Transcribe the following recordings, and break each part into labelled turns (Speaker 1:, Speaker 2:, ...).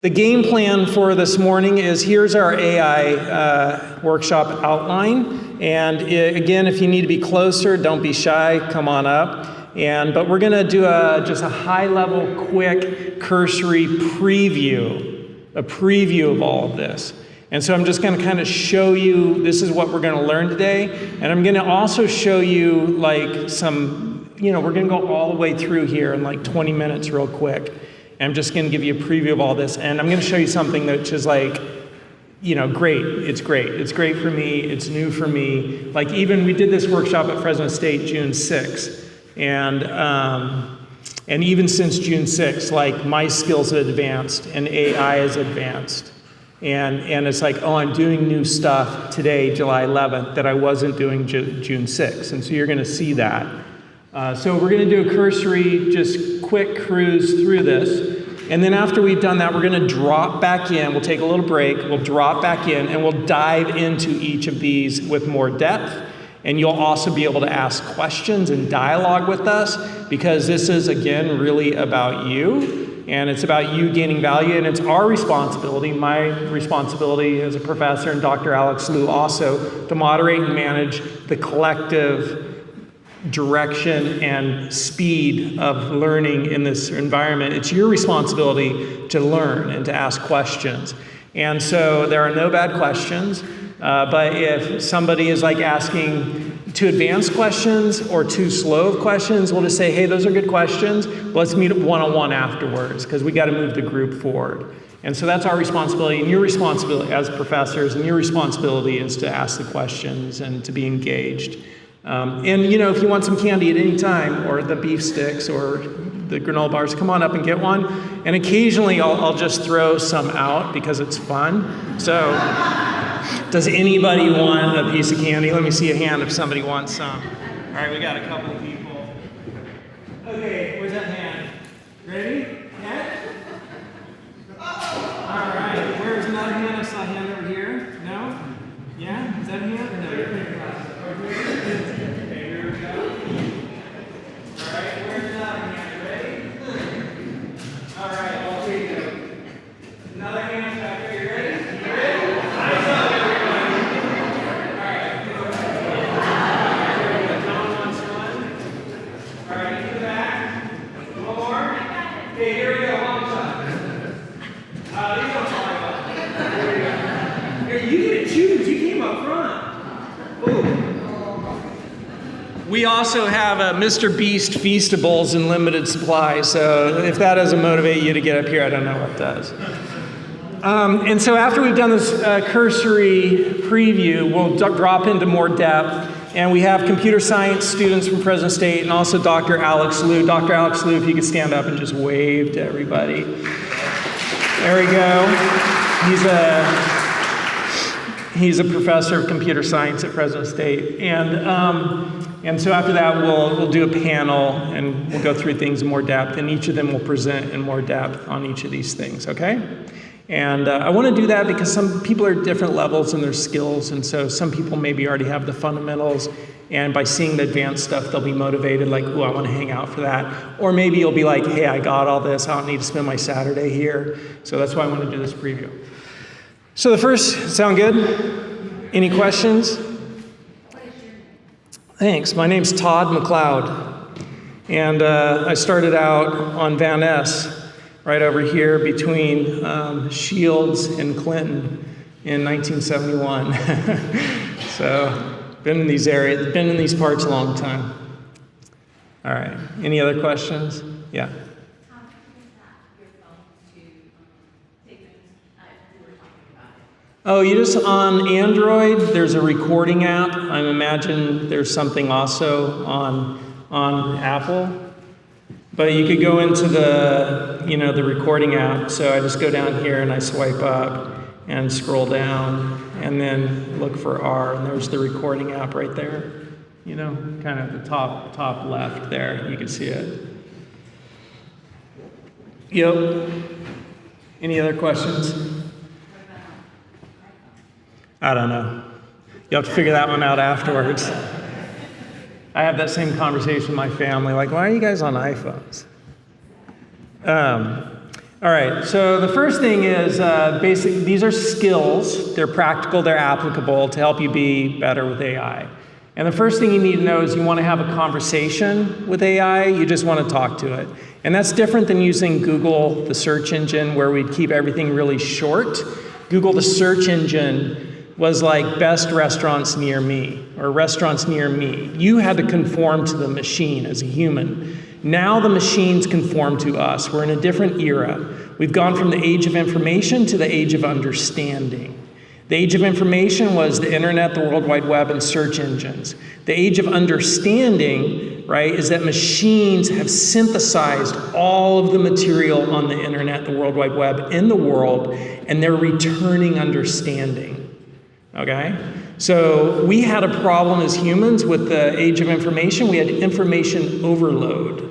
Speaker 1: The game plan for this morning is here's our AI workshop outline. And again, if you need to be closer, don't be shy, come on up. But we're going to do just a high-level, quick, cursory preview, a preview of all of this. And so I'm just going to kind of show you, this is what we're going to learn today. And I'm going to also show you like some, we're going to go all the way through here in like 20 minutes real quick. I'm just going to give you a preview of all this, and I'm going to show you something that is like, great. It's great. It's great for me. It's new for me. Like even we did this workshop at Fresno State June 6th, and even since June 6th, like my skills have advanced and AI has advanced, and it's like, oh, I'm doing new stuff today, July 11th, that I wasn't doing June 6th, and so you're going to see that. So we're going to do a cursory, just quick cruise through this. And then after we've done that, we're going to drop back in. We'll take a little break. We'll drop back in, and we'll dive into each of these with more depth. And you'll also be able to ask questions and dialogue with us, because this is, again, really about you. And it's about you gaining value. And it's our responsibility, my responsibility as a professor, and Dr. Alex Liu also, to moderate and manage the collective direction and speed of learning in this environment. It's your responsibility to learn and to ask questions. And so there are no bad questions, but if somebody is like asking too advanced questions or too slow of questions, we'll just say, hey, those are good questions. Let's meet one-on-one afterwards, because we got to move the group forward. And so that's our responsibility, and your responsibility as professors, and your responsibility is to ask the questions and to be engaged. If you want some candy at any time, or the beef sticks, or the granola bars, come on up and get one. And occasionally I'll just throw some out because it's fun. So, does anybody want a piece of candy? Let me see a hand if somebody wants some. All right, we got a couple of people. Okay, where's that hand? Ready? Yeah? All right, where's another hand? I saw a hand over here. No? Yeah? Is that a hand? No, you're pretty close. Okay, here we go. All right, where's another hand? Ready? All right, I'll take it. Another hand back here. You ready? You ready? Nice up, everybody. All right. John wants one. All right, in the back. One more. Okay, here we go. Long shot. These don't fly well. Here we go. Here, you get to choose. You came up front. Ooh. We also have a Mr. Beast Feastables in limited supply, so if that doesn't motivate you to get up here, I don't know what does. And so after we've done this cursory preview, we'll drop into more depth, and we have computer science students from Fresno State and also Dr. Alex Liu. Dr. Alex Liu, if you could stand up and just wave to everybody. There we go. He's a professor of computer science at Fresno State, and so after that we'll do a panel and we'll go through things in more depth, and each of them will present in more depth on each of these things. Okay? And I want to do that because some people are at different levels in their skills, and so some people maybe already have the fundamentals, and by seeing the advanced stuff they'll be motivated, like, oh, I want to hang out for that. Or maybe you'll be like, hey, I got all this, I don't need to spend my Saturday here. So that's why I want to do this preview. So the first, sound good? Any questions? Thanks. My name's Todd McLeod, and I started out on Van Ness, right over here between Shields and Clinton in 1971. So been in these areas, been in these parts a long time. All right. Any other questions? Yeah. Oh, you just, on Android, there's a recording app. I imagine there's something also on Apple. But you could go into the recording app. So I just go down here and I swipe up and scroll down and then look for R, and there's the recording app right there. Kind of the top left there. You can see it. Yep. Any other questions? I don't know. You'll have to figure that one out afterwards. I have that same conversation with my family, like, why are you guys on iPhones? All right, so the first thing is basic. These are skills. They're practical, they're applicable to help you be better with AI. And the first thing you need to know is you want to have a conversation with AI, you just want to talk to it. And that's different than using Google, the search engine, where we'd keep everything really short. Google, the search engine, was like best restaurants near me, or restaurants near me. You had to conform to the machine as a human. Now the machines conform to us. We're in a different era. We've gone from the age of information to the age of understanding. The age of information was the internet, the World Wide Web, and search engines. The age of understanding, right, is that machines have synthesized all of the material on the internet, the World Wide Web, in the world, and they're returning understanding. Okay? So we had a problem as humans with the age of information. We had information overload,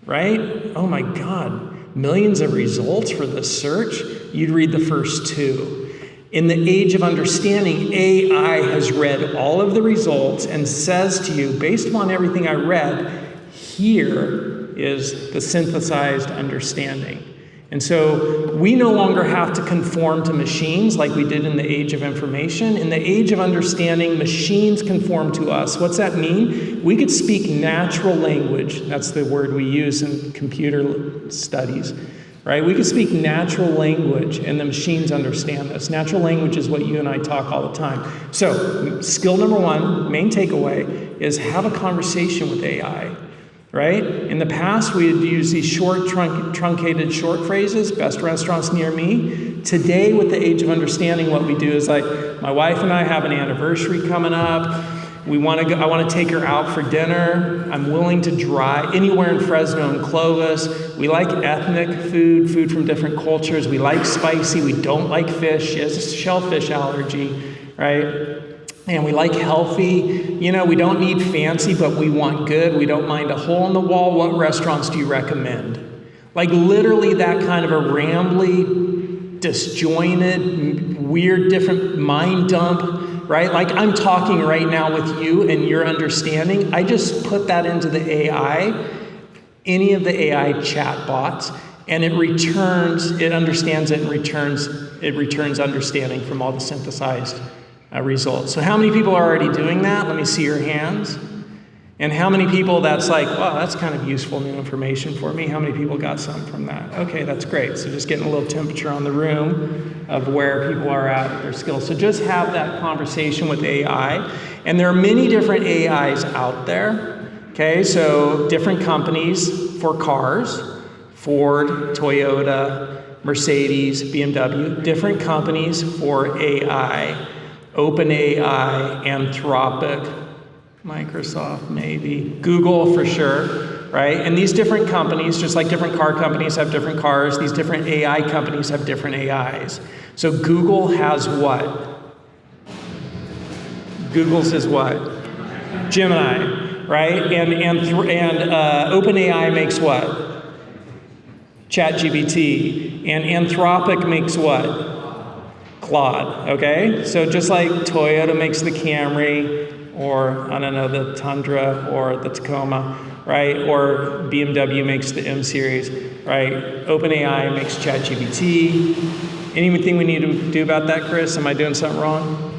Speaker 1: right? Oh my God, millions of results for this search. You'd read the first two. In the age of understanding, AI has read all of the results and says to you, based upon everything I read, here is the synthesized understanding. And so we no longer have to conform to machines like we did in the age of information. In the age of understanding, machines conform to us. What's that mean? We could speak natural language. That's the word we use in computer studies, right? We could speak natural language and the machines understand this. Natural language is what you and I talk all the time. So skill number one, main takeaway, is have a conversation with AI. Right? In the past, we would use these short, truncated short phrases, best restaurants near me. Today, with the age of understanding, what we do is like, my wife and I have an anniversary coming up. I want to take her out for dinner. I'm willing to drive anywhere in Fresno and Clovis. We like ethnic food from different cultures. We like spicy. We don't like fish. She has a shellfish allergy, right? And we like healthy. You know, we don't need fancy, but we want good. We don't mind a hole in the wall. What restaurants do you recommend? Like literally that kind of a rambly, disjointed, weird, different mind dump, right? Like I'm talking right now with you and you're understanding. I just put that into the AI, any of the AI chat bots, and it understands it and returns understanding from all the synthesized results. So how many people are already doing that? Let me see your hands. And how many people that's like, wow, that's kind of useful new information for me. How many people got some from that? Okay, that's great. So just getting a little temperature on the room of where people are at with their skills. So just have that conversation with AI. And there are many different AIs out there. Okay, so different companies for cars, Ford, Toyota, Mercedes, BMW, different companies for AI. OpenAI, Anthropic, Microsoft maybe, Google for sure, right? And these different companies, just like different car companies have different cars, these different AI companies have different AIs. So Google has what? Google's is what? Gemini, right? And OpenAI makes what? ChatGPT. And Anthropic makes what? Claude, okay? So just like Toyota makes the Camry, or I don't know, the Tundra, or the Tacoma, right? Or BMW makes the M series, right? OpenAI makes ChatGPT. Anything we need to do about that, Chris? Am I doing something wrong?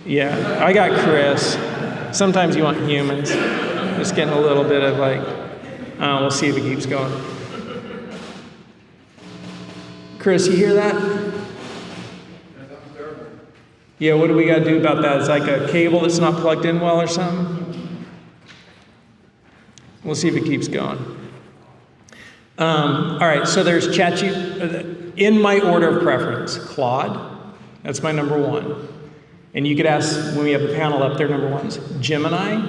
Speaker 1: Yeah, I got Chris. Sometimes you want humans. Just getting a little bit of like, we'll see if it keeps going. Chris, you hear that? Yeah, what do we got to do about that? It's like a cable that's not plugged in well or something? We'll see if it keeps going. All right, so there's ChatGPT. In my order of preference, Claude, that's my number one. And you could ask, when we have the panel up there, number one's Gemini,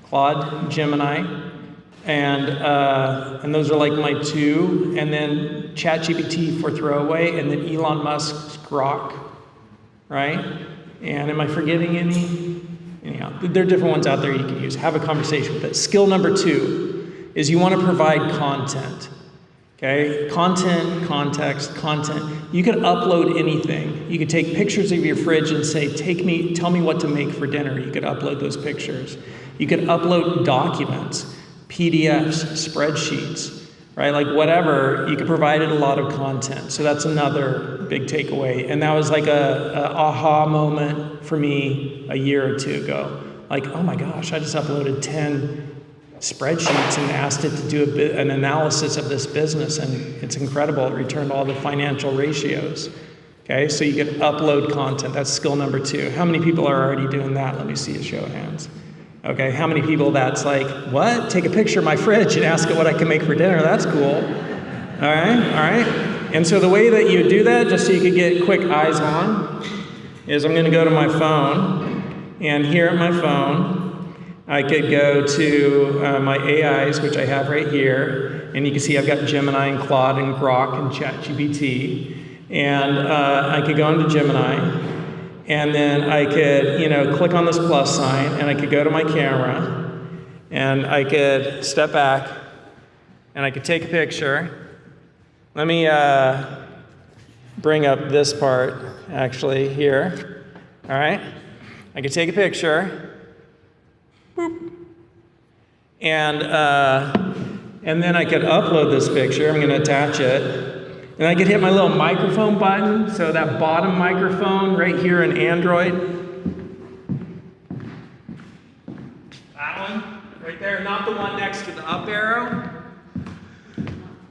Speaker 1: Claude, Gemini. And those are like my two, and then ChatGPT for throwaway, and then Elon Musk's Grok, right? And am I forgetting any? Anyhow, there are different ones out there you can use. Have a conversation with it. Skill number two is you want to provide content, okay? Content, context, content. You can upload anything. You could take pictures of your fridge and say, tell me what to make for dinner. You could upload those pictures. You could upload documents. PDFs, spreadsheets, right? Like whatever, you could provide it a lot of content. So that's another big takeaway. And that was like a aha moment for me a year or two ago. Like, oh my gosh, I just uploaded 10 spreadsheets and asked it to do an analysis of this business, and it's incredible. It returned all the financial ratios. Okay, so you can upload content. That's skill number 2. How many people are already doing that? Let me see a show of hands. Okay, how many people that's like, what? Take a picture of my fridge and ask it what I can make for dinner. That's cool. All right. And so the way that you do that, just so you could get quick eyes on, is I'm going to go to my phone, and here at my phone, I could go to my AIs, which I have right here, and you can see I've got Gemini and Claude and Grok and ChatGPT, and I could go into Gemini, and then I could, click on this plus sign, and I could go to my camera, and I could step back, and I could take a picture. Let me bring up this part, actually, here. All right? I could take a picture. Boop. And then I could upload this picture. I'm going to attach it. And I could hit my little microphone button. So that bottom microphone right here in Android. That one right there. Not the one next to the up arrow.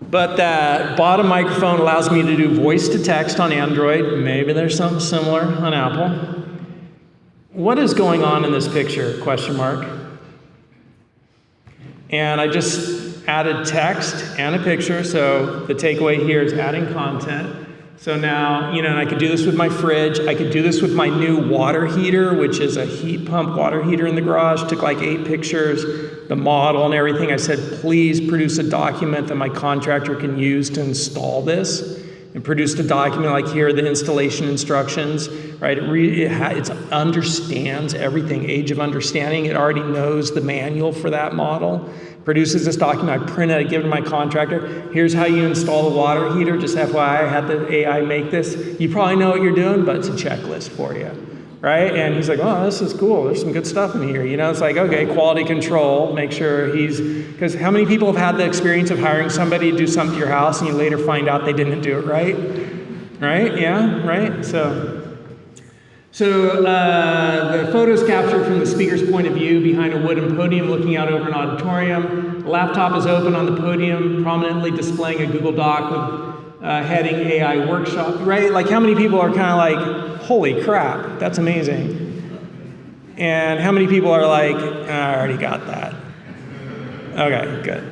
Speaker 1: But that bottom microphone allows me to do voice to text on Android. Maybe there's something similar on Apple. What is going on in this picture? Question mark. And I just added text and a picture. So the takeaway here is adding content. So now, and I could do this with my fridge. I could do this with my new water heater, which is a heat pump water heater in the garage. Took like 8 pictures, the model and everything. I said, please produce a document that my contractor can use to install this. And produced a document like here, the installation instructions, right? It understands everything, age of understanding. It already knows the manual for that model. Produces this document, I print it, I give it to my contractor. Here's how you install the water heater. Just FYI, I had the AI make this. You probably know what you're doing, but it's a checklist for you, right? And he's like, oh, this is cool. There's some good stuff in here. It's like, okay, quality control, make sure because how many people have had the experience of hiring somebody to do something to your house and you later find out they didn't do it right? Right? Yeah, right? So the photos captured from the speaker's point of view behind a wooden podium looking out over an auditorium. The laptop is open on the podium, prominently displaying a Google Doc with heading AI workshop, right? Like how many people are kind of like, holy crap, that's amazing. And how many people are like, I already got that. Okay, good.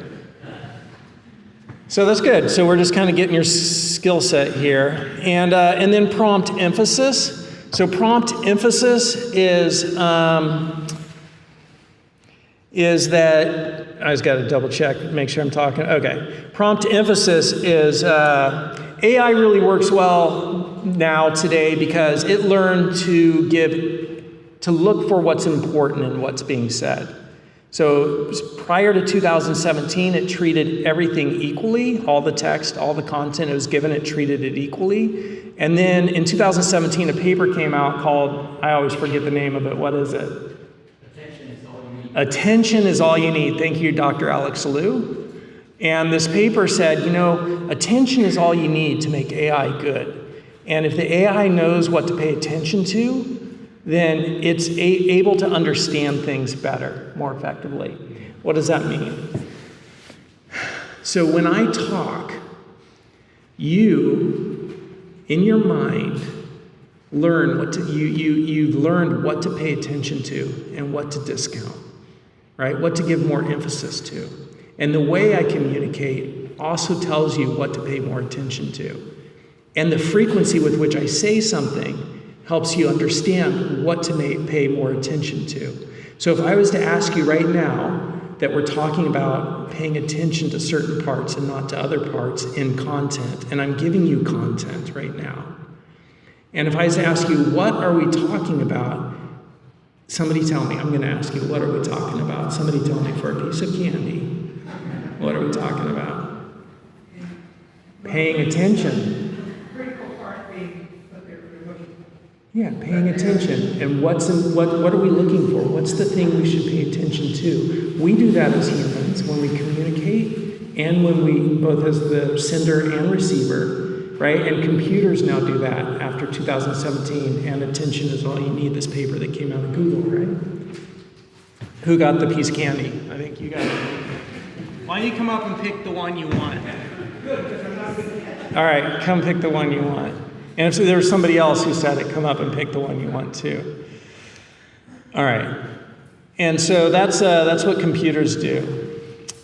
Speaker 1: So that's good. So we're just kind of getting your skill set here. And then prompt emphasis. So prompt emphasis is that, I just got to double check, make sure I'm talking. Okay. Prompt emphasis is, AI really works well now today because it learned to look for what's important in what's being said. So prior to 2017, it treated everything equally. All the text, all the content it was given, it treated it equally. And then in 2017, a paper came out called, I always forget the name of it. What is it? Attention is all you need. Attention is all you need. Thank you, Dr. Alex Liu. And this paper said, attention is all you need to make AI good. And if the AI knows what to pay attention to, then it's able to understand things better, more effectively. What does that mean? So when I talk, you, in your mind, learn you've learned what to pay attention to and what to discount, right? What to give more emphasis to. And the way I communicate also tells you what to pay more attention to. And the frequency with which I say something helps you understand what to pay more attention to. So if I was to ask you right now that we're talking about paying attention to certain parts and not to other parts in content, and I'm giving you content right now, and if I was to ask you, what are we talking about? Somebody tell me. I'm going to ask you, what are we talking about? Somebody tell me for a piece of candy. What are we talking about? Paying attention.
Speaker 2: Critical part being what they're looking for.
Speaker 1: Yeah, paying attention. And what are we looking for? What's the thing we should pay attention to? We do that as humans when we communicate and when we, both as the sender and receiver, right? And computers now do that after 2017, and attention is all you need, this paper that came out of Google, right? Who got the piece of candy? I think you got it. Why don't you come up and pick the one you want? All right, come pick the one you want. And if there was somebody else who said it, come up and pick the one you want too. All right. And so that's what computers do.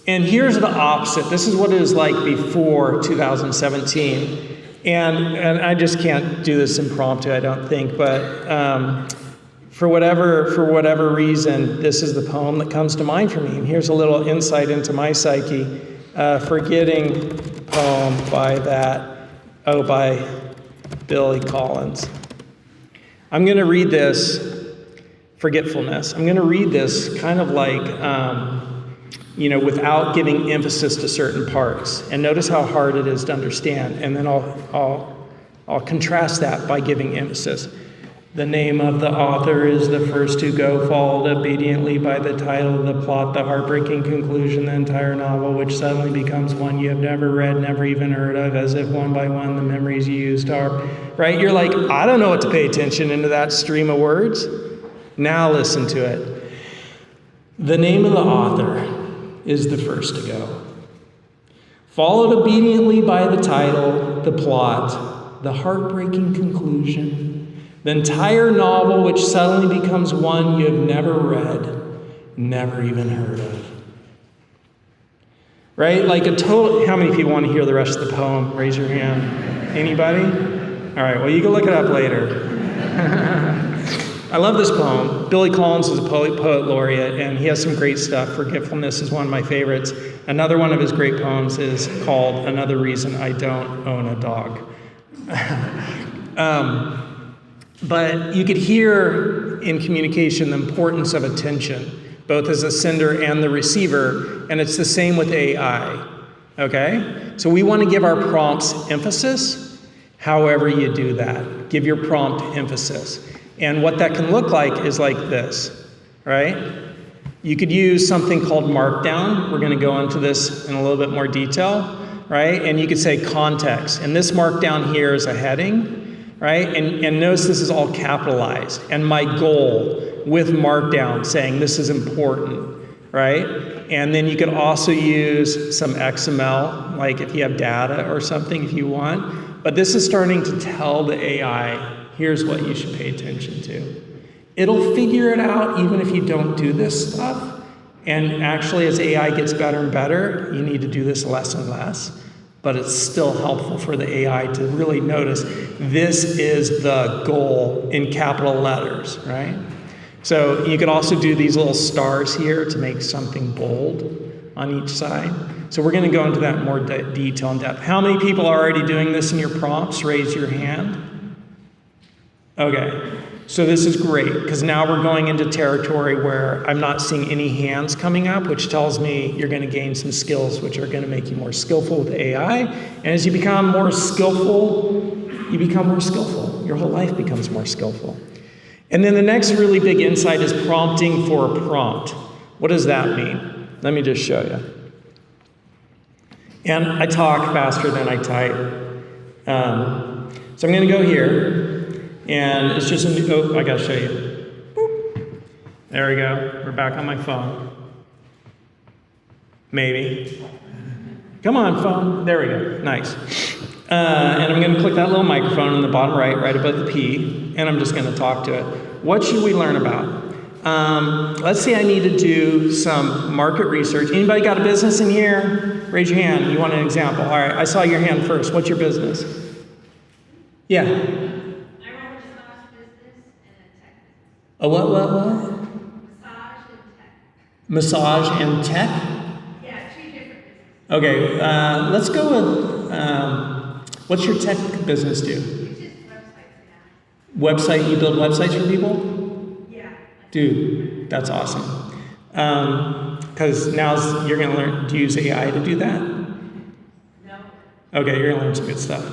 Speaker 1: And here's the opposite. This is what it was like before 2017. And I just can't do this impromptu, I don't think. But for whatever reason, this is the poem that comes to mind for me. And here's a little insight into my psyche. Forgetting poem by Billy Collins. I'm going to read this, Forgetfulness. I'm going to read this kind of like, without giving emphasis to certain parts. And notice how hard it is to understand. And then I'll contrast that by giving emphasis. The name of the author is the first to go, followed obediently by the title, the plot, the heartbreaking conclusion, the entire novel, which suddenly becomes one you have never read, never even heard of, as if one by one the memories you used are, right? You're like, I don't know what to pay attention into that stream of words. Now listen to it. The name of the author is the first to go, followed obediently by the title, the plot, the heartbreaking conclusion, the entire novel, which suddenly becomes one you have never read, never even heard of. Right? Like a total. How many people want to hear the rest of the poem? Raise your hand. Anybody? All right, well, you can look it up later. I love this poem. Billy Collins is a poet laureate, and he has some great stuff. Forgetfulness is one of my favorites. Another one of his great poems is called Another Reason I Don't Own a Dog. But you could hear in communication the importance of attention, both as a sender and the receiver, and it's the same with AI, okay? So we want to give our prompts emphasis, however you do that. Give your prompt emphasis. And what that can look like is like this, right? You could use something called Markdown. We're going to go into this in a little bit more detail, right? And you could say context. And this Markdown here is a heading, right? And notice this is all capitalized. And my goal with Markdown saying this is important, right? And then you could also use some XML, like if you have data or something if you want. But this is starting to tell the AI, here's what you should pay attention to. It'll figure it out even if you don't do this stuff. And actually, as AI gets better and better, you need to do this less and less. But it's still helpful for the AI to really notice this is the goal in capital letters, right? So you could also do these little stars here to make something bold on each side. So we're going to go into that in more detail and depth. How many people are already doing this in your prompts? Raise your hand. Okay, so this is great because now we're going into territory where I'm not seeing any hands coming up, which tells me you're going to gain some skills which are going to make you more skillful with AI. And as you become more skillful, you become more skillful. Your whole life becomes more skillful. And then the next really big insight is prompting for a prompt. What does that mean? Let me just show you. And I talk faster than I type. So I'm going to go here. And it's just I gotta show you. Boop. There we go. We're back on my phone. Maybe. Come on, phone. There we go. Nice. And I'm gonna click that little microphone in the bottom right above the P, and I'm just gonna talk to it. What should we learn about? Let's say I need to do some market research. Anybody got a business in here? Raise your hand. You want an example? All right, I saw your hand first. What's your business? Yeah. A what? Massage and tech?
Speaker 2: Yeah, 2 different businesses.
Speaker 1: Okay, let's go with, what's your tech business do?
Speaker 2: It's just websites now.
Speaker 1: You build websites for people?
Speaker 2: Yeah.
Speaker 1: Dude, that's awesome. Because now you're going to learn to use AI to do that?
Speaker 2: No.
Speaker 1: Okay, you're going to learn some good stuff.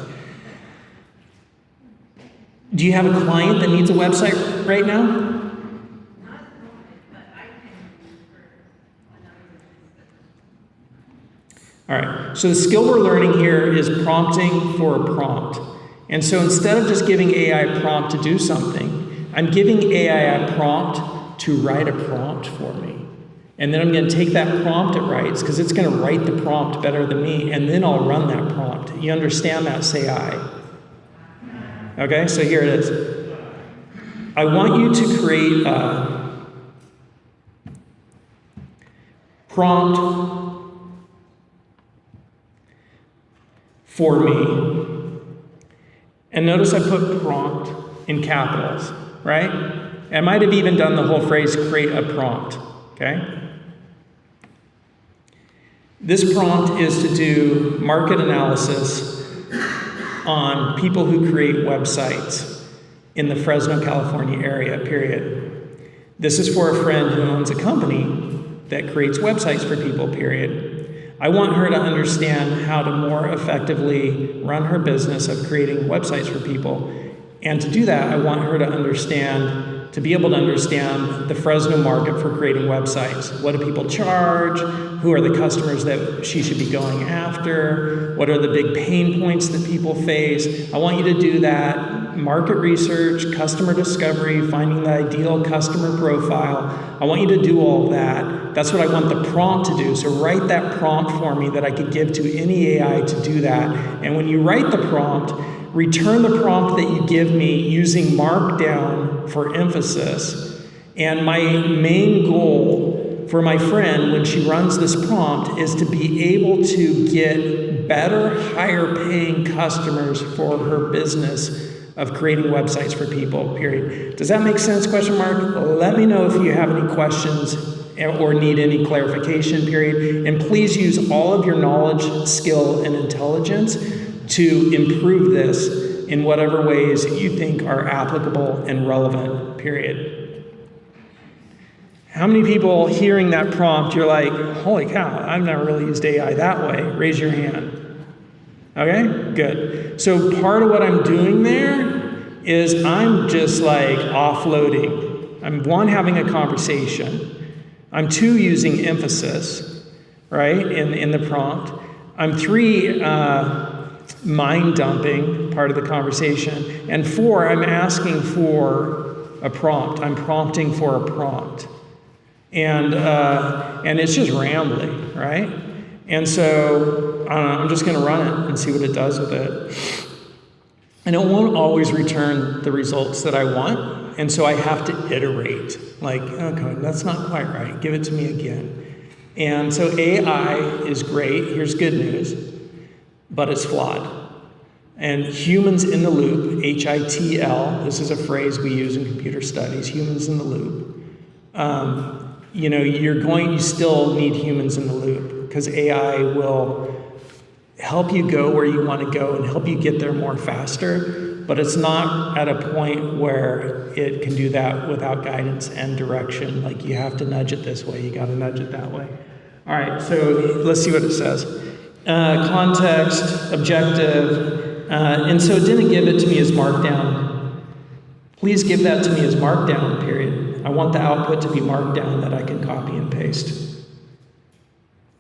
Speaker 1: Do you have a client that needs a website right now?
Speaker 2: Not at the moment, but I can for another.
Speaker 1: All right, so the skill we're learning here is prompting for a prompt. And so instead of just giving AI a prompt to do something, I'm giving AI a prompt to write a prompt for me. And then I'm going to take that prompt it writes, because it's going to write the prompt better than me, and then I'll run that prompt. You understand that? Say aye. Okay, so here it is. I want you to create a prompt for me. And notice I put prompt in capitals, right? I might have even done the whole phrase create a prompt, okay? This prompt is to do market analysis on people who create websites in the Fresno, California area, period. This is for a friend who owns a company that creates websites for people, period. I want her to understand how to more effectively run her business of creating websites for people. And to do that, I want her to understand, to be able to understand the Fresno market for creating websites. What do people charge? Who are the customers that she should be going after? What are the big pain points that people face? I want you to do that. Market research, customer discovery, finding the ideal customer profile. I want you to do all of that. That's what I want the prompt to do. So write that prompt for me that I could give to any AI to do that. And when you write the prompt, return the prompt that you give me using Markdown for emphasis. And my main goal for my friend when she runs this prompt is to be able to get better, higher paying customers for her business of creating websites for people, period. Does that make sense, question mark? Let me know if you have any questions or need any clarification, period. And please use all of your knowledge, skill, and intelligence to improve this in whatever ways you think are applicable and relevant, period. How many people hearing that prompt, you're like, holy cow, I've never really used AI that way? Raise your hand. Okay, good. So part of what I'm doing there is I'm just like offloading. I'm one, having a conversation. I'm two, using emphasis, right, in the prompt. I'm three, mind dumping, part of the conversation. And four, I'm asking for a prompt. I'm prompting for a prompt. And it's just rambling, right? And so I'm just going to run it and see what it does with it. And it won't always return the results that I want. And so I have to iterate. Like, okay, that's not quite right. Give it to me again. And so AI is great. Here's good news. But it's flawed. And humans in the loop, HITL, this is a phrase we use in computer studies, humans in the loop. You still need humans in the loop because AI will help you go where you want to go and help you get there more faster, but it's not at a point where it can do that without guidance and direction. Like you have to nudge it this way, you got to nudge it that way. All right, so let's see what it says. Context, objective, and so it didn't give it to me as Markdown. Please give that to me as Markdown, period. I want the output to be Markdown that I can copy and paste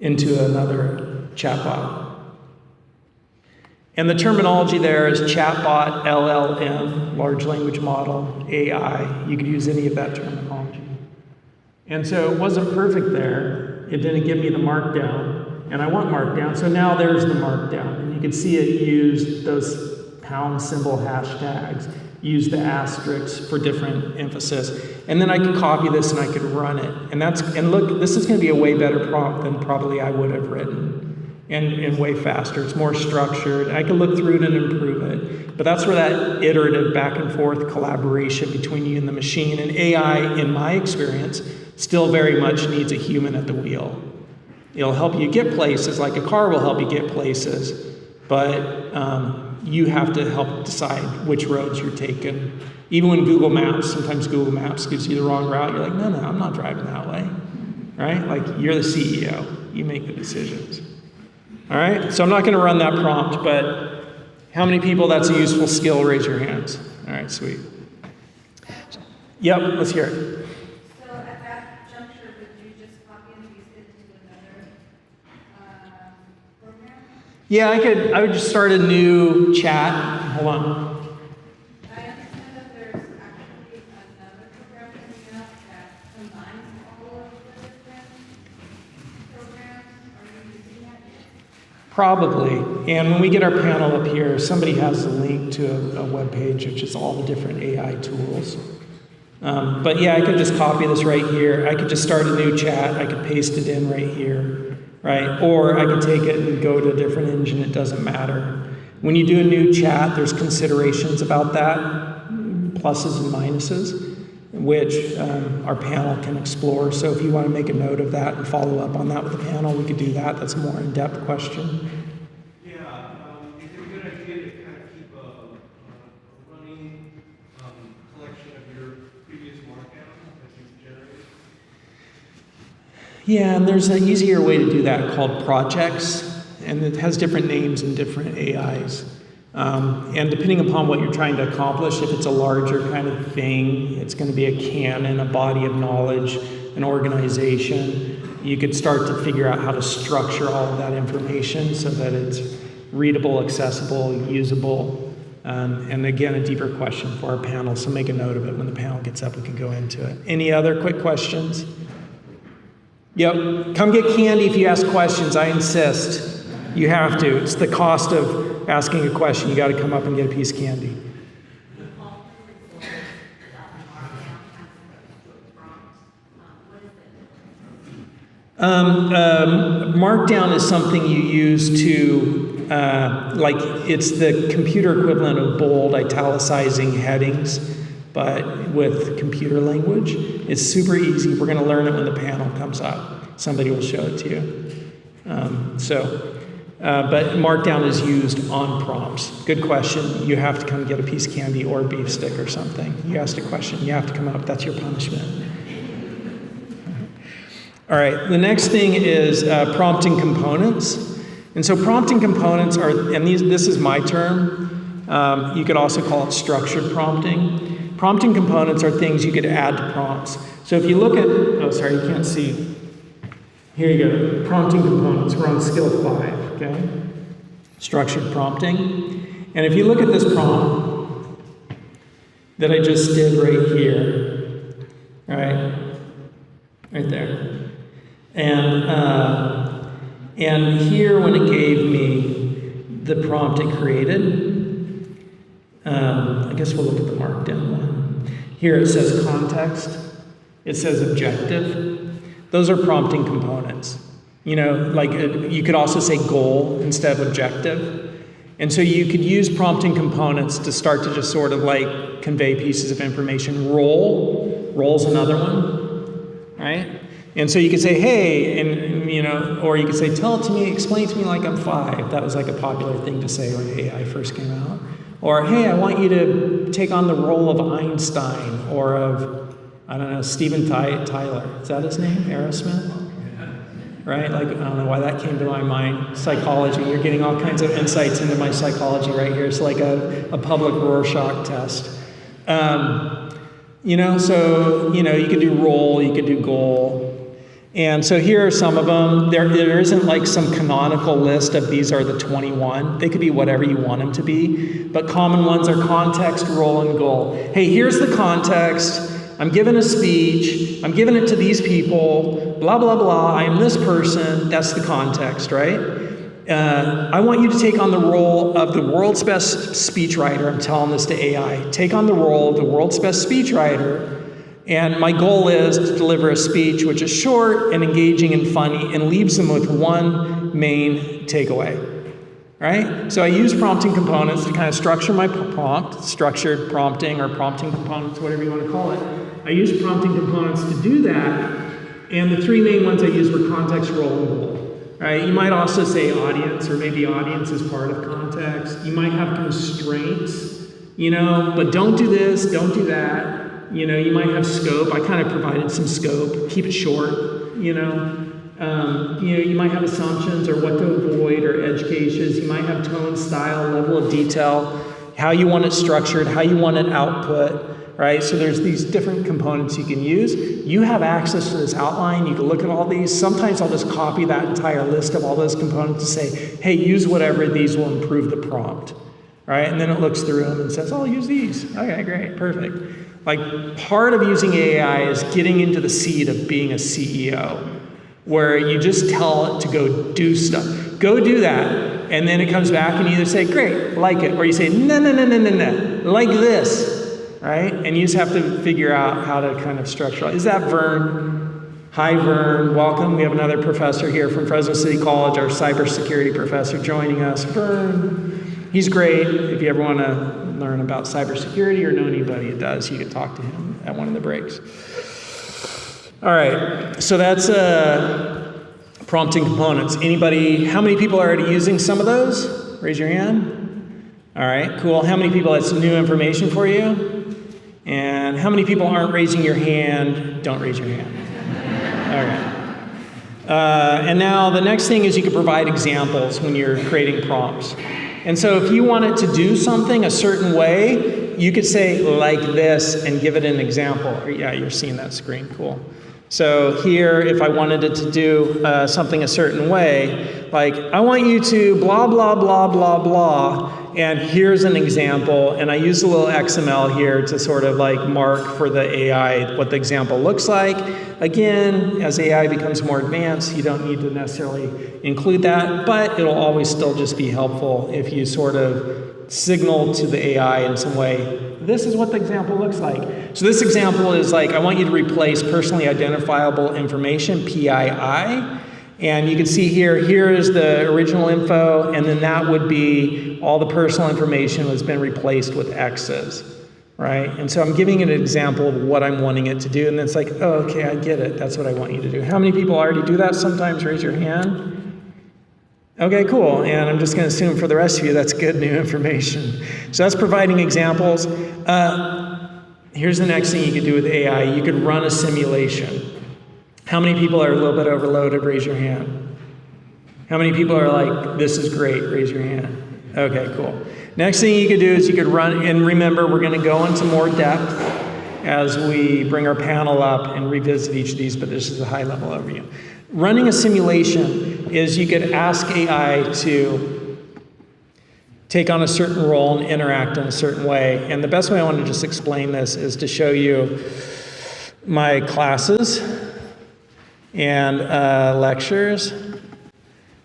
Speaker 1: into another chatbot. And the terminology there is chatbot, LLM, large language model, AI. You could use any of that terminology. And so it wasn't perfect there. It didn't give me the Markdown. And I want Markdown, so now there's the Markdown. And you can see it used those pound symbol hashtags, use the asterisks for different emphasis. And then I could copy this and I could run it. And look, this is going to be a way better prompt than probably I would have written. And way faster. It's more structured. I can look through it and improve it. But that's where that iterative back and forth collaboration between you and the machine and AI, in my experience, still very much needs a human at the wheel. It'll help you get places, like a car will help you get places, but you have to help decide which roads you're taking. Even when Google Maps, sometimes Google Maps gives you the wrong route, you're like, no, I'm not driving that way, right? Like, you're the CEO, you make the decisions. All right, so I'm not going to run that prompt, but how many people that's a useful skill, raise your hands. All right, sweet. Yep, let's hear it.
Speaker 2: So at that juncture, would you just copy and paste it to another program?
Speaker 1: Yeah, I would just start a new chat. Hold on.
Speaker 2: I understand that there's actually another program coming up that combines all of the different programs. Are you using that yet?
Speaker 1: Probably. And when we get our panel up here, somebody has a link to a web page, which is all the different AI tools. But yeah, I could just copy this right here. I could just start a new chat. I could paste it in right here, right? Or I could take it and go to a different engine. It doesn't matter. When you do a new chat, there's considerations about that, pluses and minuses, which our panel can explore. So if you want to make a note of that and follow up on that with the panel, we could do that. That's a more in-depth question.
Speaker 3: Yeah, is it a good idea to kind of keep a running collection of your previous markdown that you've generated?
Speaker 1: Yeah, and there's an easier way to do that called projects, and it has different names and different AIs. And depending upon what you're trying to accomplish, if it's a larger kind of thing, it's going to be a canon, a body of knowledge, an organization. You could start to figure out how to structure all of that information so that it's readable, accessible, usable. And again, a deeper question for our panel, so make a note of it. When the panel gets up, we can go into it. Any other quick questions? Yep, come get candy if you ask questions, I insist. You have to. It's the cost of asking a question. You got to come up and get a piece of candy. Markdown is something you use to, like, it's the computer equivalent of bold, italicizing headings, but with computer language. It's super easy. We're going to learn it when the panel comes up. Somebody will show it to you. But Markdown is used on prompts. Good question. You have to come get a piece of candy or a beef stick or something. You asked a question. You have to come up. That's your punishment. All right. The next thing is prompting components. And so prompting components are, and this is my term. You could also call it structured prompting. Prompting components are things you could add to prompts. So if you look at, oh, sorry, you can't see. Here you go. Prompting components. We're on skill 5. Okay, structured prompting. And if you look at this prompt that I just did right here, right there, and here when it gave me the prompt it created, I guess we'll look at the markdown one. Here it says context, it says objective. Those are prompting components. You know, like you could also say goal instead of objective. And so you could use prompting components to start to just sort of like convey pieces of information. Roll's another one, right? And so you could say, hey, and you know, or you could say, tell it to me, explain to me like I'm 5. That was like a popular thing to say when AI first came out. Or, hey, I want you to take on the role of Einstein or of, I don't know, Steven Tyler. Is that his name? Aerosmith? Right? Like, I don't know why that came to my mind. Psychology. You're getting all kinds of insights into my psychology right here. It's like a public Rorschach test. You know, so, you know, you could do role, you could do goal. And so here are some of them. There isn't like some canonical list of these are the 21. They could be whatever you want them to be. But common ones are context, role, and goal. Hey, here's the context. I'm giving a speech, I'm giving it to these people, blah, blah, blah, I am this person, that's the context, right? I want you to take on the role of the world's best speechwriter. I'm telling this to AI. Take on the role of the world's best speechwriter, and my goal is to deliver a speech which is short and engaging and funny and leaves them with one main takeaway. Right? So I use prompting components to kind of structure my prompt, structured prompting or prompting components, whatever you want to call it. I use prompting components to do that, and the 3 main ones I used were context, role, and goal. Right? You might also say audience, or maybe audience is part of context. You might have constraints, you know, but don't do this, don't do that. You know, you might have scope. I kind of provided some scope. Keep it short, you know. You might have assumptions or what to avoid or edge cases. You might have tone, style, level of detail. how you want it structured, how you want it output, right? So there's these different components you can use. You have access to this outline. You can look at all these. Sometimes I'll just copy that entire list of all those components and say, hey, use whatever. These will improve the prompt, right? And then it looks through them and says, oh, use these. Okay, great, perfect. Like, part of using AI is getting into the seat of being a CEO, where you just tell it to go do stuff. Go do that. And then it comes back and you either say, great, like it, or you say, no, like this, right? And you just have to figure out how to kind of structure. Is that Vern? Hi, Vern. Welcome. We have another professor here from Fresno City College, our cybersecurity professor joining us. Vern. He's great. If you ever want to learn about cybersecurity or know anybody who does, you can talk to him at one of the breaks. All right, so that's prompting components. Anybody, how many people are already using some of those? Raise your hand. All right, cool. How many people, that's new information for you? And how many people aren't raising your hand? Don't raise your hand. All right. And now the next thing is you can provide examples when you're creating prompts. And so if you want it to do something a certain way, you could say like this and give it an example. Yeah, you're seeing that screen, cool. So here, if I wanted it to do something a certain way, like I want you to blah, blah, blah, blah, blah, and here's an example, and I use a little XML here to sort of like mark for the AI what the example looks like. Again, as AI becomes more advanced, you don't need to necessarily include that, but it'll always still just be helpful if you sort of signal to the AI in some way, this is what the example looks like. So this example is like, I want you to replace personally identifiable information, PII, and you can see here is the original info, and then that would be all the personal information that's been replaced with X's, right? And so I'm giving it an example of what I'm wanting it to do, and then it's like, oh, okay, I get it. That's what I want you to do. How many people already do that sometimes? Raise your hand. Okay, cool. And I'm just going to assume for the rest of you, that's good new information. So that's providing examples. Here's the next thing you could do with AI. You could run a simulation. How many people are a little bit overloaded? Raise your hand. How many people are like, this is great? Raise your hand. Okay, cool. Next thing you could do is you could run, and remember, we're going to go into more depth as we bring our panel up and revisit each of these, but this is a high-level overview. Running a simulation is you could ask AI to take on a certain role and interact in a certain way. And the best way I want to just explain this is to show you my classes and lectures.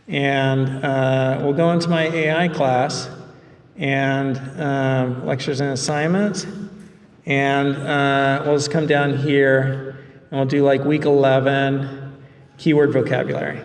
Speaker 1: And we'll go into my AI class and lectures and assignments. And we'll just come down here and we'll do like week 11. Keyword vocabulary.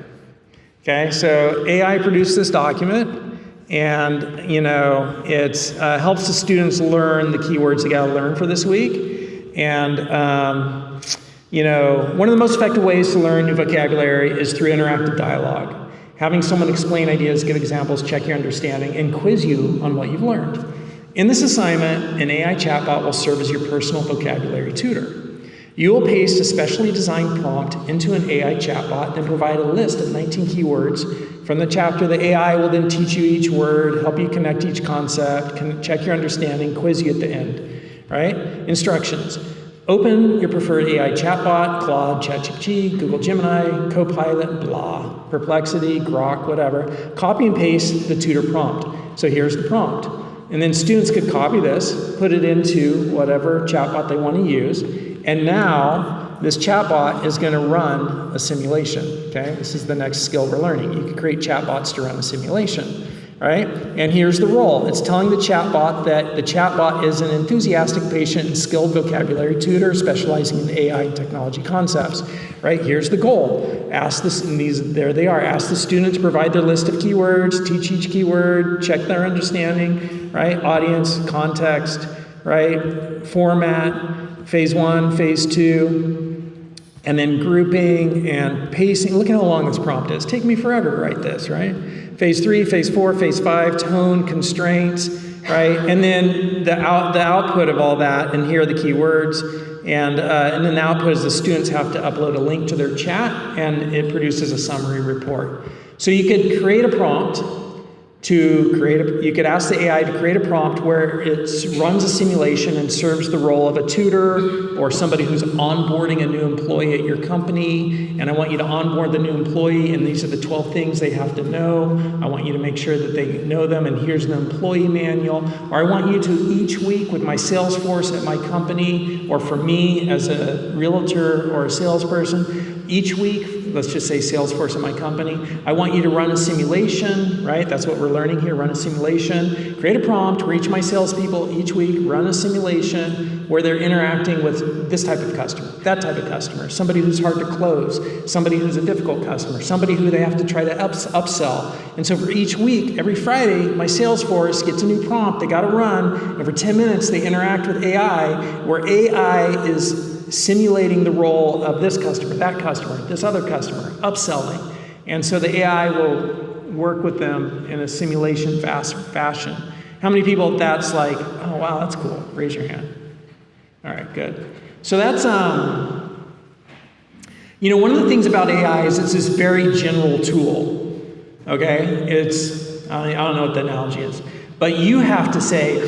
Speaker 1: Okay, so AI produced this document, and it helps the students learn the keywords they got to learn for this week. And one of the most effective ways to learn new vocabulary is through interactive dialogue. Having someone explain ideas, give examples, check your understanding, and quiz you on what you've learned. In this assignment, an AI chatbot will serve as your personal vocabulary tutor. You will paste a specially designed prompt into an AI chatbot, then provide a list of 19 keywords. From the chapter, the AI will then teach you each word, help you connect each concept, check your understanding, quiz you at the end, right? Instructions. Open your preferred AI chatbot, Claude, ChatGPT, Google Gemini, Copilot, blah, Perplexity, Grok, whatever. Copy and paste the tutor prompt. So here's the prompt. And then students could copy this, put it into whatever chatbot they want to use, and now this chatbot is going to run a simulation, okay? This is the next skill we're learning. You can create chatbots to run a simulation, right? And here's the role. It's telling the chatbot that the chatbot is an enthusiastic, patient, and skilled vocabulary tutor specializing in AI and technology concepts, right? Here's the goal. There they are. Ask the student to provide their list of keywords, teach each keyword, check their understanding, right? Audience, context, right? Format, phase 1, phase 2, and then grouping and pacing. Look at how long this prompt is. Take me forever to write this, right? Phase 3, phase 4, phase 5, tone, constraints, right? And then the output of all that, and here are the keywords, and then the output is the students have to upload a link to their chat, and it produces a summary report. So you could create a prompt, you could ask the AI to create a prompt where it runs a simulation and serves the role of a tutor or somebody who's onboarding a new employee at your company, and I want you to onboard the new employee, and these are the 12 things they have to know. I want you to make sure that they know them, and here's the employee manual. Or I want you to each week with my Salesforce at my company, or for me as a realtor or a salesperson, each week, let's just say Salesforce at my company, I want you to run a simulation, right? That's what we're learning here, run a simulation. Create a prompt for each of my salespeople each week, run a simulation where they're interacting with this type of customer, that type of customer, somebody who's hard to close, somebody who's a difficult customer, somebody who they have to try to upsell. And so for each week, every Friday, my Salesforce gets a new prompt they got to run, and for 10 minutes they interact with AI, where AI is simulating the role of this customer, this other customer, upselling. And so the AI will work with them in a simulation fashion. How many people that's like, oh wow, that's cool, raise your hand. All right, good. So that's, one of the things about AI is it's this very general tool, okay? It's, I don't know what the analogy is, but you have to say,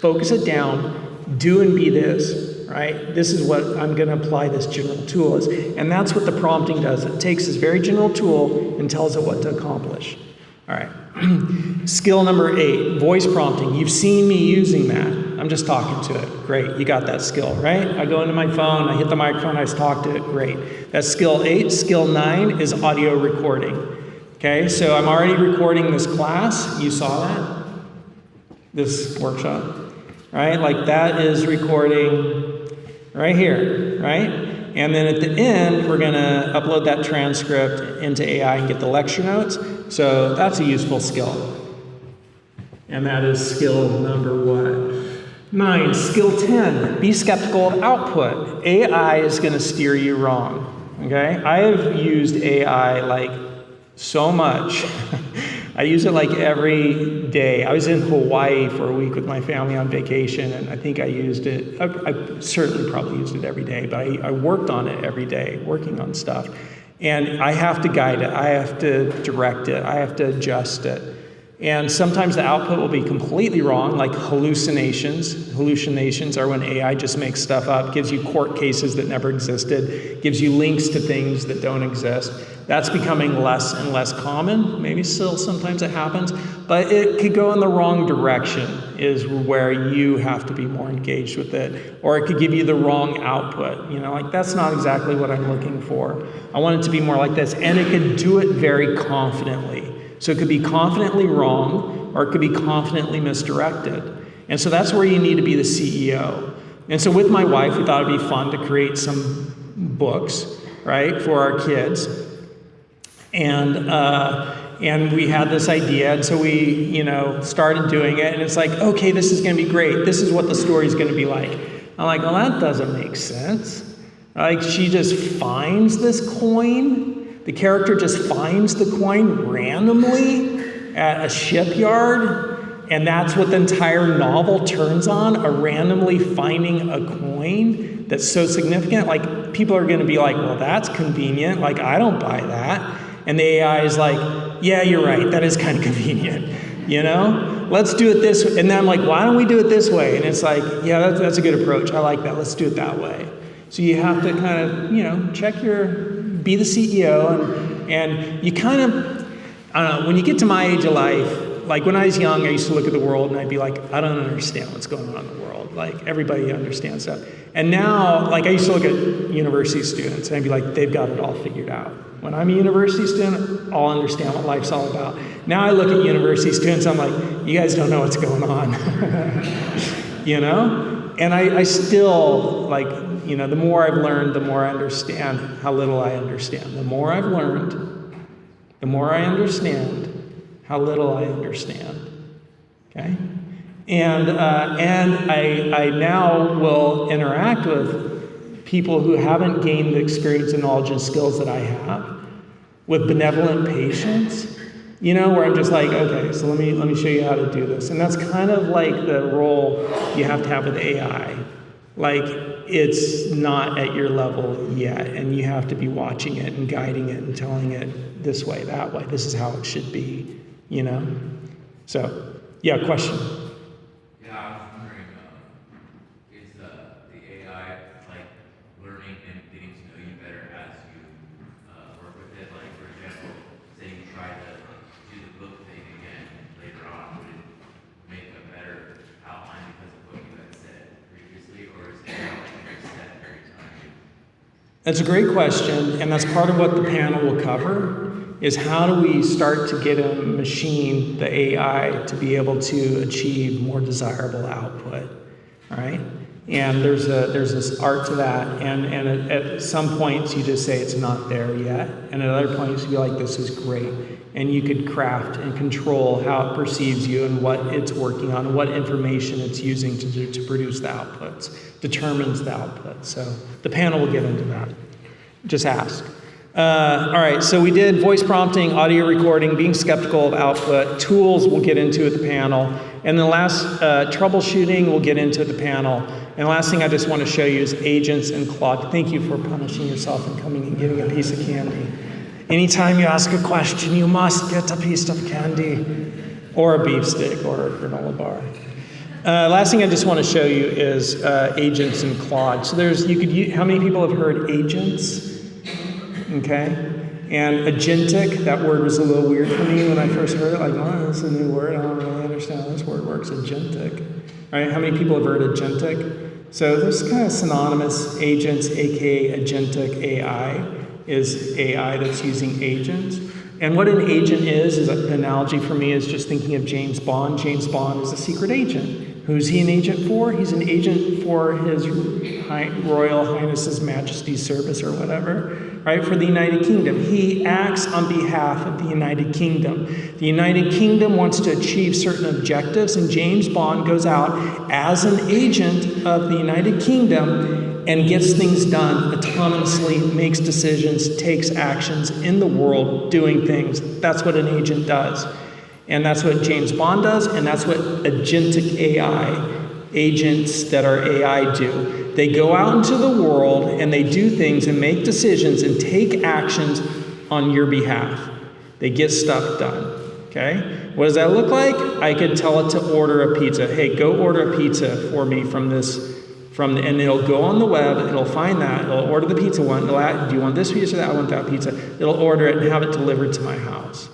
Speaker 1: focus it down, do and be this, right? This is what I'm going to apply this general tool as. And that's what the prompting does. It takes this very general tool and tells it what to accomplish. All right. Skill number 8, voice prompting. You've seen me using that. I'm just talking to it. Great. You got that skill, right? I go into my phone, I hit the microphone, I talk to it. Great. That's skill 8. Skill 9 is audio recording. Okay, so I'm already recording this class. You saw that? This workshop, right? Like that is recording right here, right? And then at the end, we're going to upload that transcript into AI and get the lecture notes. So that's a useful skill. And that is skill number what? 9. Skill 10, be skeptical of output. AI is going to steer you wrong, okay? I have used AI like so much. I use it like every day. I was in Hawaii for a week with my family on vacation, and I think I used it. I certainly probably used it every day, but I worked on it every day, working on stuff. And I have to guide it. I have to direct it. I have to adjust it. And sometimes the output will be completely wrong, like hallucinations. Hallucinations are when AI just makes stuff up, gives you court cases that never existed, gives you links to things that don't exist. That's becoming less and less common. Maybe still sometimes it happens, but it could go in the wrong direction is where you have to be more engaged with it. Or it could give you the wrong output. Like that's not exactly what I'm looking for. I want it to be more like this. And it could do it very confidently. So it could be confidently wrong, or it could be confidently misdirected. And so that's where you need to be the CEO. And so with my wife, we thought it'd be fun to create some books, right, for our kids. And we had this idea, and so we, started doing it, and it's like, okay, this is going to be great. This is what the story's going to be like. I'm like, well, that doesn't make sense. Like, she just finds this coin. The character just finds the coin randomly at a shipyard, and that's what the entire novel turns on, a randomly finding a coin that's so significant. Like, people are going to be like, well, that's convenient. Like, I don't buy that. And the AI is like, yeah, you're right. That is kind of convenient. Let's do it this way. And then I'm like, why don't we do it this way? And it's like, yeah, that's a good approach. I like that. Let's do it that way. So you have to kind of, be the CEO, and you kind of, I don't know, when you get to my age of life, like when I was young, I used to look at the world and I'd be like, I don't understand what's going on in the world. Like everybody understands stuff. And now, like I used to look at university students and I'd be like, they've got it all figured out. When I'm a university student, I'll understand what life's all about. Now I look at university students, I'm like, you guys don't know what's going on. And I still, like, the more I've learned, the more I understand how little I understand. The more I've learned, the more I understand how little I understand. Okay? And I now will interact with people who haven't gained the experience and knowledge and skills that I have with benevolent patience, where I'm just like, okay, so let me show you how to do this. And that's kind of like the role you have to have with AI. Like, it's not at your level yet, and you have to be watching it and guiding it and telling it this way, that way, this is how it should be, So, yeah, question.
Speaker 4: Yeah, I was wondering, is the AI like learning and getting to know you better as you work with it? Like, for example, say you try to do the book thing again later on, would it make a better outline because of what you had said previously, or is it like set every time?
Speaker 1: That's a great question, and that's part of what the panel will cover, is how do we start to get a machine, the AI, to be able to achieve more desirable output, all right? And there's this art to that, and at some points you just say it's not there yet, and at other points you be like, this is great. And you could craft and control how it perceives you and what it's working on, what information it's using to produce the outputs, determines the output. So the panel will get into that. Just ask. All right, so we did voice prompting, audio recording, being skeptical of output, tools we'll get into at the panel, and the last, troubleshooting we'll get into at the panel. And the last thing I just want to show you is agents and Claude. Thank you for punishing yourself and coming and getting a piece of candy. Anytime you ask a question, you must get a piece of candy, or a beef stick, or a granola bar. Last thing I just want to show you is agents and Claude. So how many people have heard agents? Okay, and agentic, that word was a little weird for me when I first heard it, like, oh, that's a new word, I don't really understand how this word works, agentic. All right, how many people have heard agentic? So this is kind of synonymous, agents, aka agentic AI, is AI that's using agents. And what an agent is an analogy for me is just thinking of James Bond. James Bond is a secret agent. Who's he an agent for? He's an agent for His Royal Highness's Majesty's service or whatever, right? For the United Kingdom. He acts on behalf of the United Kingdom. The United Kingdom wants to achieve certain objectives, and James Bond goes out as an agent of the United Kingdom and gets things done autonomously, makes decisions, takes actions in the world, doing things. That's what an agent does. And that's what James Bond does, and that's what agentic AI, agents that are AI do. They go out into the world and they do things and make decisions and take actions on your behalf. They get stuff done, okay? What does that look like? I could tell it to order a pizza. Hey, go order a pizza for me and it'll go on the web, it'll find that, it'll order the pizza one, do you want this pizza or that? I want that pizza. It'll order it and have it delivered to my house.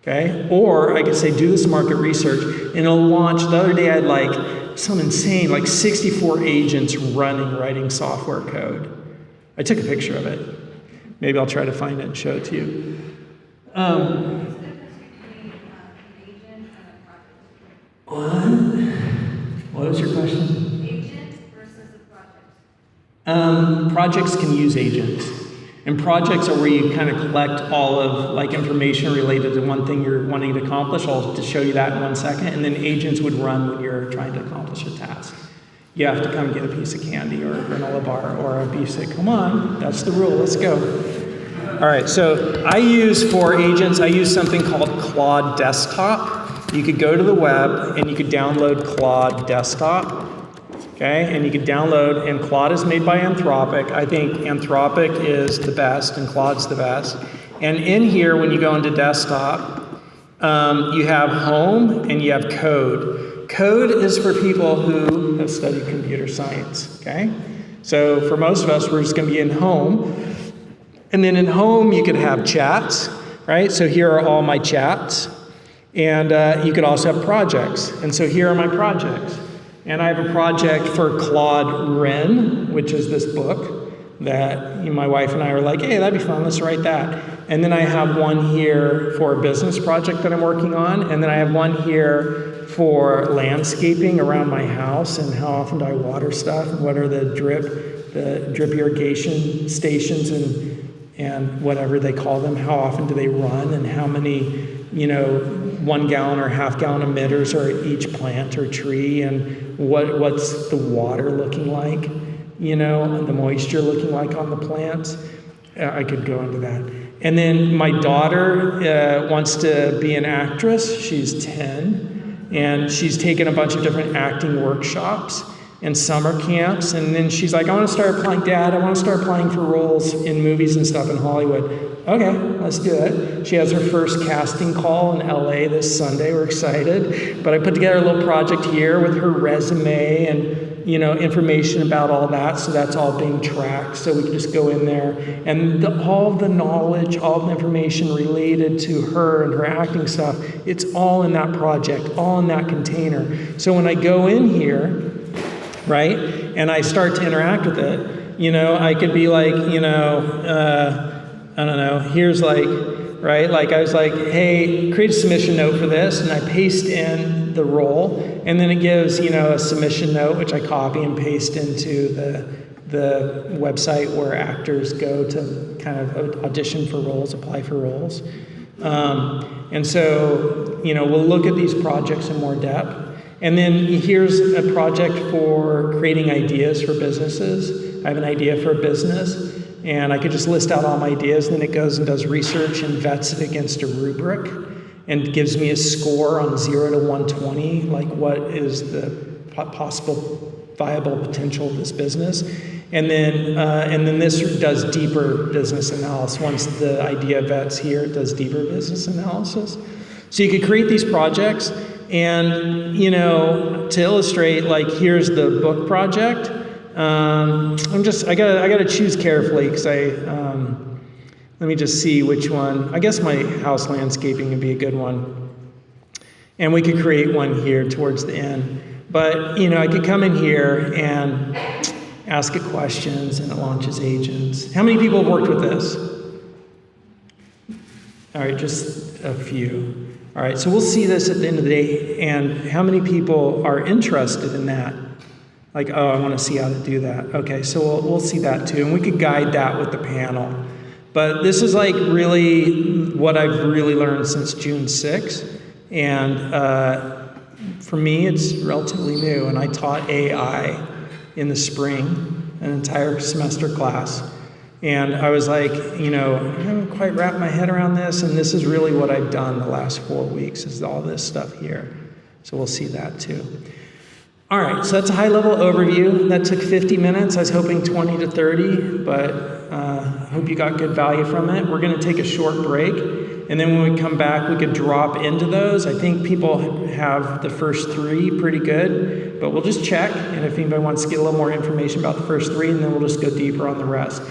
Speaker 1: Okay? Or I could say, do this market research, and it'll launch. The other day I had some insane, 64 agents writing software code. I took a picture of it. Maybe I'll try to find it and show it to you. What was your question?
Speaker 2: Agent versus a project.
Speaker 1: Projects can use agents. And projects are where you kind of collect all of information related to one thing you're wanting to accomplish. I'll just show you that in 1 second. And then agents would run when you're trying to accomplish a task. You have to come get a piece of candy or a granola bar or a beef stick. Come on, that's the rule, let's go. All right, so for agents, I use something called Claude Desktop. You could go to the web and you could download Claude Desktop. Okay, and you can download, and Claude is made by Anthropic. I think Anthropic is the best, and Claude's the best. And in here, when you go into desktop, you have home and you have code. Code is for people who have studied computer science, okay? So for most of us, we're just gonna be in home. And then in home, you could have chats, right? So here are all my chats. And you could also have projects. And so here are my projects. And I have a project for Claude Wren, which is this book that my wife and I were like, hey, that'd be fun, let's write that. And then I have one here for a business project that I'm working on. And then I have one here for landscaping around my house and how often do I water stuff and what are the drip irrigation stations and whatever they call them, how often do they run and how many 1 gallon or half gallon emitters are at each plant or tree, and what's the water looking like, the moisture looking like on the plants. I could go into that. And then my daughter wants to be an actress. She's 10, and she's taken a bunch of different acting workshops and summer camps, and then she's like, I want to start applying for roles in movies and stuff in Hollywood. okay, let's do it. She has her first casting call in LA this Sunday. We're excited. But I put together a little project here with her resume and information about all that. So that's all being tracked. So we can just go in there and all the knowledge, all the information related to her and her acting stuff, it's all in that project, all in that container. So when I go in here, right, and I start to interact with it, I could be like, I don't know, here's like, right, like I was like, hey, create a submission note for this, and I paste in the role, and then it gives, a submission note, which I copy and paste into the website where actors go to kind of audition for roles, apply for roles. And so, we'll look at these projects in more depth. And then here's a project for creating ideas for businesses. I have an idea for a business, and I could just list out all my ideas, and then it goes and does research and vets it against a rubric and gives me a score on 0 to 120, like what is the possible viable potential of this business. And then this does deeper business analysis. Once the idea vets here, it does deeper business analysis. So you could create these projects, and to illustrate, like here's the book project. I gotta choose carefully because let me just see which one. I guess my house landscaping would be a good one, and we could create one here towards the end. But I could come in here and ask it questions, and it launches agents. How many people have worked with this? All right, just a few. All right, so we'll see this at the end of the day, and how many people are interested in that? Like, oh, I want to see how to do that. Okay, so we'll see that too, and we could guide that with the panel. But this is like really what I've really learned since June 6th, and for me, it's relatively new, and I taught AI in the spring, an entire semester class. And I was like, I haven't quite wrapped my head around this, and this is really what I've done the last 4 weeks, is all this stuff here. So we'll see that too. All right, so that's a high-level overview. That took 50 minutes. I was hoping 20 to 30, but I hope you got good value from it. We're going to take a short break, and then when we come back, we could drop into those. I think people have the first 3 pretty good, but we'll just check, and if anybody wants to get a little more information about the first 3, and then we'll just go deeper on the rest.